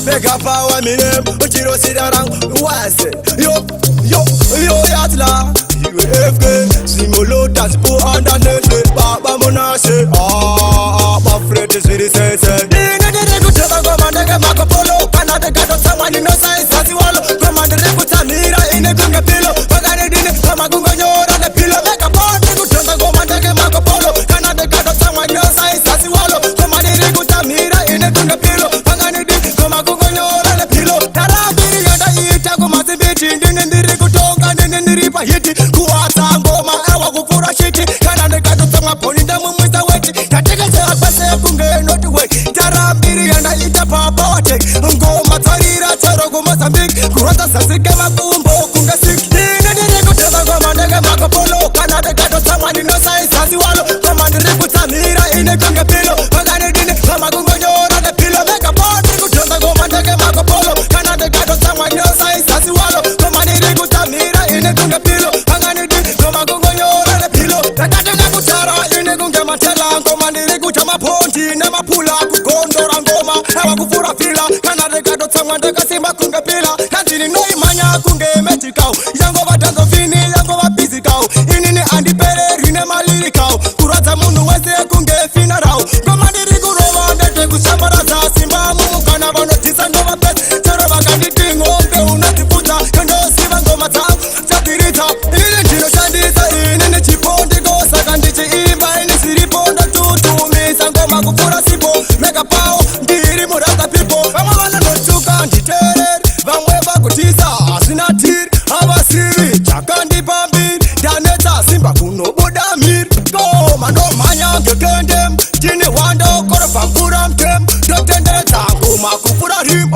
Mega power me name, Uchiro Sidarang, Wase, yo, Yatla, UFK, Simolo, that's put on the net, Papa Monase, Fred is really says, Nina didn't go to the Commander Marco Polo, Canada got someone in no size, as you all, Commander Reputamira in a gunga pillow, Pagani didn't come a gunga and a pillow, make a part to the Commander Marco Polo, Canada got someone in no size, as you all, Commander Reputamira in a gunga pillow, Pagani didn't come a gunga and a pillow, Tarabiri and I eat a gomati bitching, and the Rikutonga and the Ripa Yeti, Kuata, Goma, Awa Gupura Shitty, Canada got some upon the Mumita Weti, Tataka Kunga, not to wait, Tarabiri and I eat a papa, Goma Tarira, Tarago Mazambique, Kurata Sasika Bumbo, Kunga Sik, Nina Marco Polo, Canada got someone in no size, as you all, Commander Reputamira in a gunga pillow, Pagani didn't come a gunga and a pillow, make a part to the Commander Marco Polo, Canada got someone in no size, as you all, Commander Reputamira in a gunga pillow, Pagani didn't come a gunga and a pillow, Tataka Kutara in a gunga matella, Commander Rekutama Ponti, Nama Pula, Kukondo Rangoma, Awakufura Fila, Canada got someone to Kasima Kunga Pila, Kantini no Mania Kunga Mexico, Yangova Tanzofini, Yangova Physical, Inini Andi Pere, Rinema Liricao, Kurata Munu West Kunga Finarao, Commander Rigurova, the Kushamaraza, Simba Mukana, Tisangova Pet, Sarava Kanditing, Unatiputa, Kando Sivangoma Town, Sapirita, Ilino Shandisa, in the Chipon, the Gosa, Kandichi, Iba, in the Siriponda, to me, Sangoma Kupura Sipo, Mega Pow, Diri Murata people, Amana Chuka, Deterred, Vanweva Kutisa, Asinatir, Avasiri, Chakandi Bambi, Daneta, Simba Kuno, Bodamir, Go, Mano Maya, Gekendem, Jini Wando, Korapapuram Kem, Dr. Neta, Goma Kupura Him,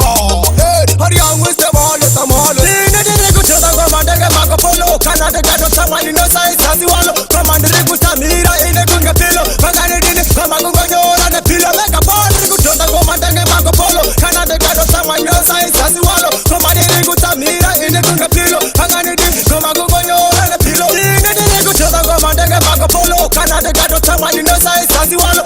Hariam with the wall, the Tamalo, Nina didn't go to the Commander Marco Polo, Canada got someone in no size, as you all, Commander Reputamira in a gunga pillow, Pagani didn't come a gunga and a pillow, make a part to the Commander Marco Polo, Canada got someone in no size, as you all, Commander Reputamira in a gunga pillow, Pagani didn't come a gunga and a pillow, Nina didn't go to the Commander Marco Polo, Canada got someone in no size, as you all,